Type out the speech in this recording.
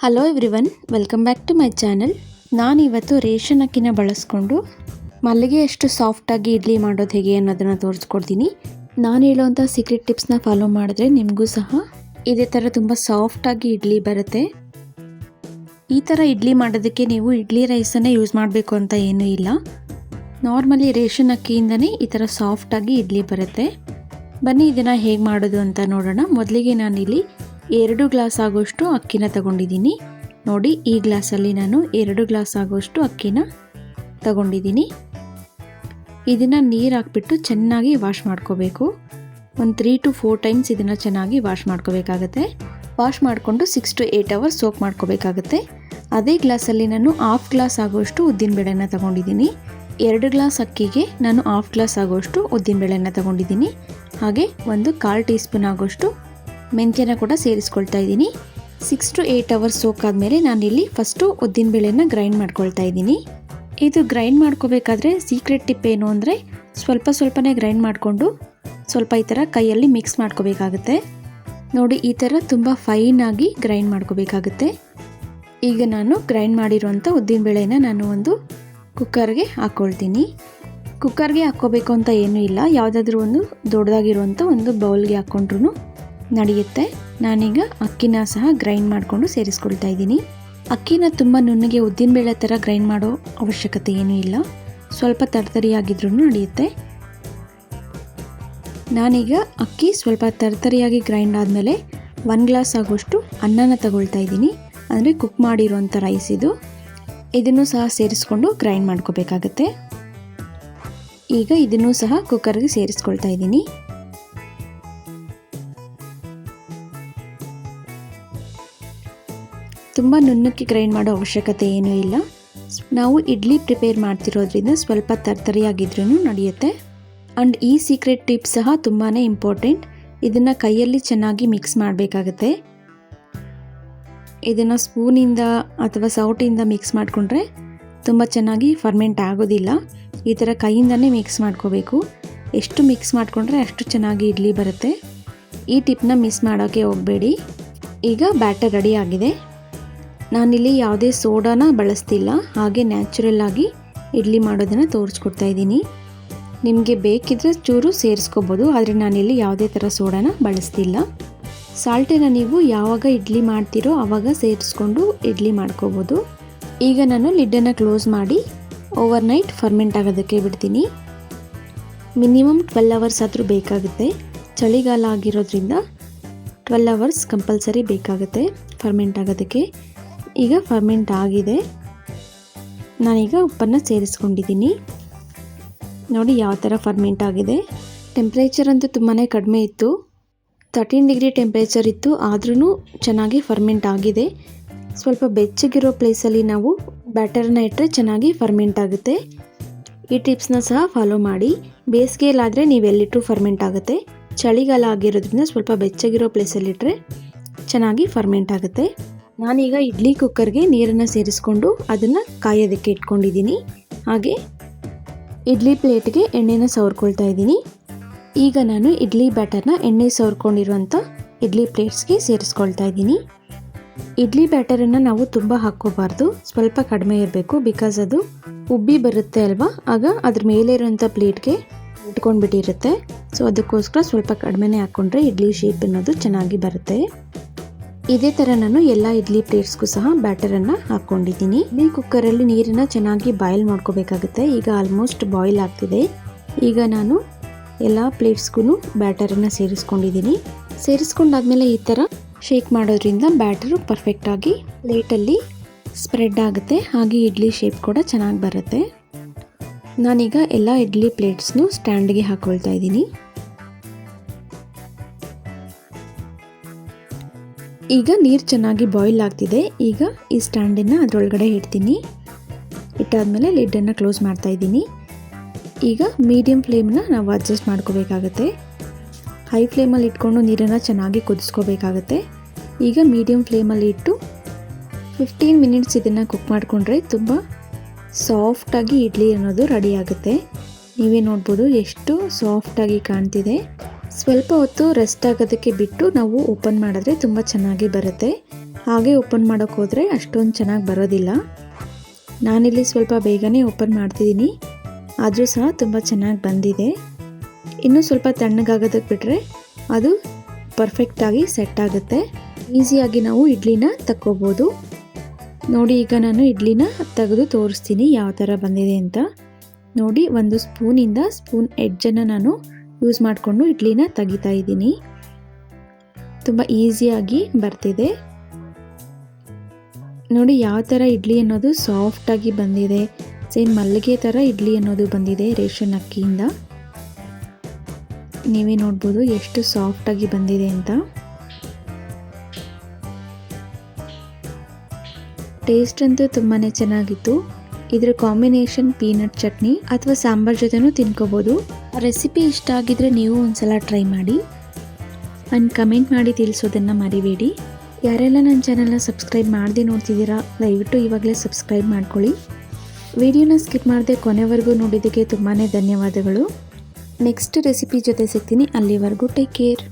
Hello everyone, welcome back to my channel. ನಾನಿವತ್ತು ration ಅಕ್ಕಿನ ಬಳಸ್ಕೊಂಡು ಮಲ್ಲಿಗೆಯಷ್ಟು ಸಾಫ್ಟಾಗಿ ಇಡ್ಲಿ ಮಾಡೋದು ಹೇಗೆ ಅನ್ನೋದನ್ನು ತೋರಿಸ್ಕೊಡ್ತೀನಿ. ನಾನು ಹೇಳೋವಂಥ ಸೀಕ್ರೆಟ್ ಟಿಪ್ಸ್ನ ಫಾಲೋ ಮಾಡಿದ್ರೆ ನಿಮಗೂ ಸಹ ಇದೇ ಥರ ತುಂಬ ಸಾಫ್ಟಾಗಿ ಇಡ್ಲಿ ಬರುತ್ತೆ. ಈ ಥರ ಇಡ್ಲಿ ಮಾಡೋದಕ್ಕೆ ನೀವು ಇಡ್ಲಿ ರೈಸನ್ನೇ ಯೂಸ್ ಮಾಡಬೇಕು ಅಂತ ಏನೂ ಇಲ್ಲ. ನಾರ್ಮಲಿ ರೇಷನ್ ಅಕ್ಕಿಯಿಂದನೇ ಈ ಥರ ಸಾಫ್ಟಾಗಿ ಇಡ್ಲಿ ಬರುತ್ತೆ. ಬನ್ನಿ ಇದನ್ನು ಹೇಗೆ ಮಾಡೋದು ಅಂತ ನೋಡೋಣ. ಮೊದಲಿಗೆ ನಾನಿಲ್ಲಿ 2 ಗ್ಲಾಸ್ ಆಗೋಷ್ಟು ಅಕ್ಕಿನ ತಗೊಂಡಿದ್ದೀನಿ. ನೋಡಿ, ಈ ಗ್ಲಾಸಲ್ಲಿ ನಾನು 2 ಗ್ಲಾಸ್ ಆಗೋಷ್ಟು ಅಕ್ಕಿನ ತಗೊಂಡಿದ್ದೀನಿ. ಇದನ್ನು ನೀರು ಹಾಕ್ಬಿಟ್ಟು ಚೆನ್ನಾಗಿ ವಾಶ್ ಮಾಡ್ಕೋಬೇಕು. ಒಂದು 3 to 4 ಟೈಮ್ಸ್ ಇದನ್ನು ಚೆನ್ನಾಗಿ ವಾಶ್ ಮಾಡ್ಕೋಬೇಕಾಗತ್ತೆ. ವಾಶ್ ಮಾಡಿಕೊಂಡು 6 to 8 ಅವರ್ಸ್ ಸೋಕ್ ಮಾಡ್ಕೋಬೇಕಾಗತ್ತೆ. ಅದೇ ಗ್ಲಾಸಲ್ಲಿ ನಾನು 1/2 ಗ್ಲಾಸ್ ಆಗೋಷ್ಟು ಉದ್ದಿನಬೇಳೆನ ತಗೊಂಡಿದ್ದೀನಿ. 2 ಗ್ಲಾಸ್ ಅಕ್ಕಿಗೆ ನಾನು 1/2 ಗ್ಲಾಸ್ ಆಗೋಷ್ಟು ಉದ್ದಿನಬೇಳೆನ ತಗೊಂಡಿದ್ದೀನಿ. ಹಾಗೆ ಒಂದು 1/4 ಟೀ ಸ್ಪೂನ್ ಆಗೋಷ್ಟು ಮೆಂತ್ಯನ ಕೂಡ ಸೇರಿಸ್ಕೊಳ್ತಾ ಇದ್ದೀನಿ. 6 to 8 ಅವರ್ಸ್ ಸೋಕಾದ್ಮೇಲೆ ನಾನಿಲ್ಲಿ ಫಸ್ಟು ಉದ್ದಿನಬೇಳೆನ ಗ್ರೈಂಡ್ ಮಾಡ್ಕೊಳ್ತಾ ಇದ್ದೀನಿ. ಇದು ಗ್ರೈಂಡ್ ಮಾಡ್ಕೋಬೇಕಾದ್ರೆ ಸೀಕ್ರೆಟ್ ಟಿಪ್ ಏನು ಅಂದರೆ, ಸ್ವಲ್ಪನೇ ಗ್ರೈಂಡ್ ಮಾಡಿಕೊಂಡು ಸ್ವಲ್ಪ ಈ ಥರ ಕೈಯಲ್ಲಿ ಮಿಕ್ಸ್ ಮಾಡ್ಕೋಬೇಕಾಗುತ್ತೆ. ನೋಡಿ, ಈ ಥರ ತುಂಬ ಫೈನಾಗಿ ಗ್ರೈಂಡ್ ಮಾಡ್ಕೋಬೇಕಾಗುತ್ತೆ. ಈಗ ನಾನು ಗ್ರೈಂಡ್ ಮಾಡಿರುವಂಥ ಉದ್ದಿನಬೇಳೆನ ನಾನು ಒಂದು ಕುಕ್ಕರ್ಗೆ ಹಾಕ್ಕೊಳ್ತೀನಿ. ಕುಕ್ಕರ್ಗೆ ಹಾಕ್ಕೋಬೇಕು ಅಂತ ಏನೂ ಇಲ್ಲ, ಯಾವುದಾದ್ರೂ ಒಂದು ದೊಡ್ಡದಾಗಿರುವಂಥ ಒಂದು ಬೌಲ್ಗೆ ಹಾಕ್ಕೊಂಡ್ರೂ ನಡೆಯುತ್ತೆ. ನಾನೀಗ ಅಕ್ಕಿನ ಸಹ ಗ್ರೈಂಡ್ ಮಾಡಿಕೊಂಡು ಸೇರಿಸ್ಕೊಳ್ತಾ ಇದ್ದೀನಿ. ಅಕ್ಕಿನ ತುಂಬ ನುಣ್ಣಗೆ ಉದ್ದಿನಬೇಳೆ ಥರ ಗ್ರೈಂಡ್ ಮಾಡೋ ಅವಶ್ಯಕತೆ ಏನೂ ಇಲ್ಲ, ಸ್ವಲ್ಪ ತರ್ತರಿಯಾಗಿದ್ರೂ ನಡೆಯುತ್ತೆ. ನಾನೀಗ ಅಕ್ಕಿ ಸ್ವಲ್ಪ ತರ್ತರಿಯಾಗಿ ಗ್ರೈಂಡ್ ಆದಮೇಲೆ 1 ಗ್ಲಾಸ್ ಆಗೋಷ್ಟು ಅನ್ನನ ತಗೊಳ್ತಾ ಇದ್ದೀನಿ. ಅಂದರೆ ಕುಕ್ ಮಾಡಿರುವಂಥ ರೈಸ್ ಇದು. ಇದನ್ನು ಸಹ ಸೇರಿಸ್ಕೊಂಡು ಗ್ರೈಂಡ್ ಮಾಡ್ಕೋಬೇಕಾಗತ್ತೆ. ಈಗ ಇದನ್ನು ಸಹ ಕುಕ್ಕರ್ಗೆ ಸೇರಿಸ್ಕೊಳ್ತಾ ಇದ್ದೀನಿ. ತುಂಬ ನುಣ್ಣಕ್ಕೆ ಗ್ರೈಂಡ್ ಮಾಡೋ ಅವಶ್ಯಕತೆ ಏನೂ ಇಲ್ಲ. ನಾವು ಇಡ್ಲಿ ಪ್ರಿಪೇರ್ ಮಾಡ್ತಿರೋದ್ರಿಂದ ಸ್ವಲ್ಪ ತರ್ತರಿಯಾಗಿದ್ರೂ ನಡೆಯುತ್ತೆ. ಆ್ಯಂಡ್ ಈ ಸೀಕ್ರೆಟ್ ಟಿಪ್ ಸಹ ತುಂಬಾ ಇಂಪಾರ್ಟೆಂಟ್. ಇದನ್ನು ಕೈಯಲ್ಲಿ ಚೆನ್ನಾಗಿ ಮಿಕ್ಸ್ ಮಾಡಬೇಕಾಗತ್ತೆ. ಇದನ್ನು ಸ್ಪೂನಿಂದ ಅಥವಾ ಸೌಟಿಂದ ಮಿಕ್ಸ್ ಮಾಡಿಕೊಂಡ್ರೆ ತುಂಬ ಚೆನ್ನಾಗಿ ಫರ್ಮೆಂಟ್ ಆಗೋದಿಲ್ಲ. ಈ ಥರ ಕೈಯಿಂದನೇ ಮಿಕ್ಸ್ ಮಾಡ್ಕೋಬೇಕು. ಎಷ್ಟು ಮಿಕ್ಸ್ ಮಾಡಿಕೊಂಡ್ರೆ ಅಷ್ಟು ಚೆನ್ನಾಗಿ ಇಡ್ಲಿ ಬರುತ್ತೆ. ಈ ಟಿಪ್ನ ಮಿಸ್ ಮಾಡೋಕ್ಕೆ ಹೋಗಬೇಡಿ. ಈಗ ಬ್ಯಾಟರ್ ರೆಡಿ ಆಗಿದೆ. ನಾನಿಲ್ಲಿ ಯಾವುದೇ ಸೋಡಾನ ಬಳಸ್ತಿಲ್ಲ, ಹಾಗೆ ನ್ಯಾಚುರಲ್ ಆಗಿ ಇಡ್ಲಿ ಮಾಡೋದನ್ನು ತೋರಿಸ್ಕೊಡ್ತಾ ಇದ್ದೀನಿ. ನಿಮಗೆ ಬೇಕಿದ್ರೆ ಚೂರು ಸೇರಿಸ್ಕೋಬೋದು, ಆದರೆ ನಾನಿಲ್ಲಿ ಯಾವುದೇ ಥರ ಸೋಡಾನ ಬಳಸ್ತಿಲ್ಲ. ಸಾಲ್ಟನ್ನು ನೀವು ಯಾವಾಗ ಇಡ್ಲಿ ಮಾಡ್ತೀರೋ ಆವಾಗ ಸೇರಿಸ್ಕೊಂಡು ಇಡ್ಲಿ ಮಾಡ್ಕೋಬೋದು. ಈಗ ನಾನು ಲಿಡ್ಡನ್ನು ಕ್ಲೋಸ್ ಮಾಡಿ ಓವರ್ ನೈಟ್ ಫರ್ಮೆಂಟ್ ಆಗೋದಕ್ಕೆ ಬಿಡ್ತೀನಿ. ಮಿನಿಮಮ್ 12 ಅವರ್ಸ್ ಆದರೂ ಬೇಕಾಗುತ್ತೆ. ಚಳಿಗಾಲ ಆಗಿರೋದ್ರಿಂದ 12 ಅವರ್ಸ್ ಕಂಪಲ್ಸರಿ ಬೇಕಾಗುತ್ತೆ ಫರ್ಮೆಂಟ್ ಆಗೋದಕ್ಕೆ. ಈಗ ಫರ್ಮೆಂಟ್ ಆಗಿದೆ. ನಾನೀಗ ಉಪ್ಪನ್ನು ಸೇರಿಸ್ಕೊಂಡಿದ್ದೀನಿ. ನೋಡಿ ಯಾವ ಥರ ಫರ್ಮೆಂಟ್ ಆಗಿದೆ. ಟೆಂಪ್ರೇಚರ್ ಅಂತೂ ತುಂಬಾ ಕಡಿಮೆ ಇತ್ತು, 13 ಡಿಗ್ರಿ ಟೆಂಪ್ರೇಚರ್ ಇತ್ತು, ಆದ್ರೂ ಚೆನ್ನಾಗಿ ಫರ್ಮೆಂಟ್ ಆಗಿದೆ. ಸ್ವಲ್ಪ ಬೆಚ್ಚಗಿರೋ ಪ್ಲೇಸಲ್ಲಿ ನಾವು ಬ್ಯಾಟರ್ನ ಇಟ್ಟರೆ ಚೆನ್ನಾಗಿ ಫರ್ಮೆಂಟ್ ಆಗುತ್ತೆ. ಈ ಟಿಪ್ಸ್ನ ಸಹ ಫಾಲೋ ಮಾಡಿ. ಬೇಸಿಗೆಯಲ್ಲಾದರೆ ನೀವೆಲ್ಲಿಟ್ಟರೂ ಫರ್ಮೆಂಟ್ ಆಗುತ್ತೆ. ಚಳಿಗಾಲ ಆಗಿರೋದ್ರಿಂದ ಸ್ವಲ್ಪ ಬೆಚ್ಚಗಿರೋ ಪ್ಲೇಸಲ್ಲಿಟ್ಟರೆ ಚೆನ್ನಾಗಿ ಫರ್ಮೆಂಟ್ ಆಗುತ್ತೆ. ನಾನೀಗ ಇಡ್ಲಿ ಕುಕ್ಕರ್ಗೆ ನೀರನ್ನು ಸೇರಿಸ್ಕೊಂಡು ಅದನ್ನು ಕಾಯೋದಕ್ಕೆ ಇಟ್ಕೊಂಡಿದ್ದೀನಿ. ಹಾಗೆ ಇಡ್ಲಿ ಪ್ಲೇಟ್ಗೆ ಎಣ್ಣೆನ ಸವರ್ಕೊಳ್ತಾ ಇದ್ದೀನಿ. ಈಗ ನಾನು ಇಡ್ಲಿ ಬ್ಯಾಟರ್ನ ಎಣ್ಣೆ ಸವರ್ಕೊಂಡಿರುವಂಥ ಇಡ್ಲಿ ಪ್ಲೇಟ್ಸ್ಗೆ ಸೇರಿಸ್ಕೊಳ್ತಾ ಇದ್ದೀನಿ. ಇಡ್ಲಿ ಬ್ಯಾಟರನ್ನು ನಾವು ತುಂಬ ಹಾಕ್ಕೋಬಾರ್ದು, ಸ್ವಲ್ಪ ಕಡಿಮೆ ಇರಬೇಕು. ಬಿಕಾಸ್ ಅದು ಉಬ್ಬಿ ಬರುತ್ತೆ ಅಲ್ವಾ, ಆಗ ಅದ್ರ ಮೇಲೆ ಇರೋಂಥ ಪ್ಲೇಟ್ಗೆ ಇಟ್ಕೊಂಡ್ಬಿಟ್ಟಿರುತ್ತೆ. ಸೊ ಅದಕ್ಕೋಸ್ಕರ ಸ್ವಲ್ಪ ಕಡಿಮೆನೇ ಹಾಕ್ಕೊಂಡ್ರೆ ಇಡ್ಲಿ ಶೇಪ್ ಅನ್ನೋದು ಚೆನ್ನಾಗಿ ಬರುತ್ತೆ. ಇದೇ ಥರ ನಾನು ಎಲ್ಲ ಇಡ್ಲಿ ಪ್ಲೇಟ್ಸ್ಗೂ ಸಹ ಬ್ಯಾಟರನ್ನು ಹಾಕ್ಕೊಂಡಿದ್ದೀನಿ. ಈ ಕುಕ್ಕರಲ್ಲಿ ನೀರನ್ನು ಚೆನ್ನಾಗಿ ಬಾಯ್ಲ್ ಮಾಡ್ಕೋಬೇಕಾಗುತ್ತೆ. ಈಗ ಆಲ್ಮೋಸ್ಟ್ ಬಾಯ್ಲ್ ಆಗ್ತಿದೆ. ಈಗ ನಾನು ಎಲ್ಲ ಪ್ಲೇಟ್ಸ್ಗೂ ಬ್ಯಾಟರನ್ನು ಸೇರಿಸ್ಕೊಂಡಿದ್ದೀನಿ. ಸೇರಿಸ್ಕೊಂಡಾದ್ಮೇಲೆ ಈ ಥರ ಶೇಕ್ ಮಾಡೋದ್ರಿಂದ ಬ್ಯಾಟರು ಪರ್ಫೆಕ್ಟಾಗಿ ಪ್ಲೇಟಲ್ಲಿ ಸ್ಪ್ರೆಡ್ ಆಗುತ್ತೆ. ಹಾಗೆ ಇಡ್ಲಿ ಶೇಪ್ ಕೂಡ ಚೆನ್ನಾಗಿ ಬರುತ್ತೆ. ನಾನೀಗ ಎಲ್ಲ ಇಡ್ಲಿ ಪ್ಲೇಟ್ಸ್ನು ಸ್ಟ್ಯಾಂಡ್ಗೆ ಹಾಕ್ಕೊಳ್ತಾ ಇದ್ದೀನಿ. ಈಗ ನೀರು ಚೆನ್ನಾಗಿ ಬಾಯ್ಲ್ ಆಗ್ತಿದೆ. ಈಗ ಈ ಸ್ಟ್ಯಾಂಡನ್ನು ಅದರೊಳಗಡೆ ಇಡ್ತೀನಿ. ಇಟ್ಟಾದಮೇಲೆ ಲಿಡ್ಡನ್ನು ಕ್ಲೋಸ್ ಮಾಡ್ತಾ ಇದ್ದೀನಿ. ಈಗ ಮೀಡಿಯಮ್ ಫ್ಲೇಮ್ನ ನಾವು ಅಡ್ಜಸ್ಟ್ ಮಾಡ್ಕೋಬೇಕಾಗತ್ತೆ. ಹೈ ಫ್ಲೇಮಲ್ಲಿ ಇಟ್ಕೊಂಡು ನೀರನ್ನು ಚೆನ್ನಾಗಿ ಕುದಿಸ್ಕೋಬೇಕಾಗತ್ತೆ. ಈಗ ಮೀಡಿಯಮ್ ಫ್ಲೇಮಲ್ಲಿ ಇಟ್ಟು 15 ಮಿನಿಟ್ಸ್ ಇದನ್ನು ಕುಕ್ ಮಾಡಿಕೊಂಡ್ರೆ ತುಂಬ ಸಾಫ್ಟಾಗಿ ಇಡ್ಲಿ ಅನ್ನೋದು ರೆಡಿ ಆಗುತ್ತೆ. ನೀವೇ ನೋಡ್ಬೋದು ಎಷ್ಟು ಸಾಫ್ಟಾಗಿ ಕಾಣ್ತಿದೆ. ಸ್ವಲ್ಪ ಹೊತ್ತು ರೆಸ್ಟ್ ಆಗೋದಕ್ಕೆ ಬಿಟ್ಟು ನಾವು ಓಪನ್ ಮಾಡಿದ್ರೆ ತುಂಬ ಚೆನ್ನಾಗಿ ಬರುತ್ತೆ. ಹಾಗೆ ಓಪನ್ ಮಾಡೋಕ್ಕೆ ಹೋದರೆ ಅಷ್ಟೊಂದು ಚೆನ್ನಾಗಿ ಬರೋದಿಲ್ಲ. ನಾನಿಲ್ಲಿ ಸ್ವಲ್ಪ ಬೇಗನೆ ಓಪನ್ ಮಾಡ್ತಿದ್ದೀನಿ, ಆದರೂ ಸಹ ತುಂಬ ಚೆನ್ನಾಗಿ ಬಂದಿದೆ. ಇನ್ನೂ ಸ್ವಲ್ಪ ತಣ್ಣಗಾಗೋದಕ್ಕೆ ಬಿಟ್ಟರೆ ಅದು ಪರ್ಫೆಕ್ಟಾಗಿ ಸೆಟ್ ಆಗುತ್ತೆ. ಈಸಿಯಾಗಿ ನಾವು ಇಡ್ಲಿನ ತಕ್ಕೋಬೋದು. ನೋಡಿ, ಈಗ ನಾನು ಇಡ್ಲಿನ ತೆಗೆದು ತೋರಿಸ್ತೀನಿ ಯಾವ ಥರ ಬಂದಿದೆ ಅಂತ. ನೋಡಿ, ಒಂದು ಸ್ಪೂನಿಂದ ಸ್ಪೂನ್ ಎಡ್ಜನ್ನು ನಾನು ಯೂಸ್ ಮಾಡಿಕೊಂಡು ಇಡ್ಲಿನ ತೆಗಿತಾ ಇದ್ದೀನಿ. ತುಂಬ ಈಸಿಯಾಗಿ ಬರ್ತಿದೆ. ನೋಡಿ ಯಾವ ಥರ ಇಡ್ಲಿ ಅನ್ನೋದು ಸಾಫ್ಟಾಗಿ ಬಂದಿದೆ. ಸೇಮ್ ಮಲ್ಲಿಗೆ ಥರ ಇಡ್ಲಿ ಅನ್ನೋದು ಬಂದಿದೆ ರೇಷನ್ ಅಕ್ಕಿಯಿಂದ. ನೀವೇ ನೋಡ್ಬೋದು ಎಷ್ಟು ಸಾಫ್ಟಾಗಿ ಬಂದಿದೆ ಅಂತ. ಟೇಸ್ಟ್ ಅಂತೂ ತುಂಬಾ ಚೆನ್ನಾಗಿತ್ತು. ಇದರ ಕಾಂಬಿನೇಷನ್ ಪೀನಟ್ ಚಟ್ನಿ ಅಥವಾ ಸಾಂಬಾರ್ ಜೊತೆನೂ ತಿನ್ಕೋಬೋದು. ರೆಸಿಪಿ ಇಷ್ಟ ಆಗಿದ್ರೆ ನೀವು ಒಂದ್ಸಲ ಟ್ರೈ ಮಾಡಿ ಆ್ಯಂಡ್ ಕಮೆಂಟ್ ಮಾಡಿ ತಿಳಿಸೋದನ್ನು ಮರಿಬೇಡಿ. ಯಾರೆಲ್ಲ ನನ್ನ ಚಾನಲ್ನ ಸಬ್ಸ್ಕ್ರೈಬ್ ಮಾಡದೆ ನೋಡ್ತಿದ್ದೀರಾ, ದಯವಿಟ್ಟು ಇವಾಗಲೇ ಸಬ್ಸ್ಕ್ರೈಬ್ ಮಾಡ್ಕೊಳ್ಳಿ. ವಿಡಿಯೋನ ಸ್ಕಿಪ್ ಮಾಡದೆ ಕೊನೆವರೆಗೂ ನೋಡಿದ್ದಕ್ಕೆ ತುಂಬಾ ಧನ್ಯವಾದಗಳು. ನೆಕ್ಸ್ಟ್ ರೆಸಿಪಿ ಜೊತೆ ಸಿಗ್ತೀನಿ. ಅಲ್ಲಿವರೆಗೂ ಟೇಕ್ ಕೇರ್.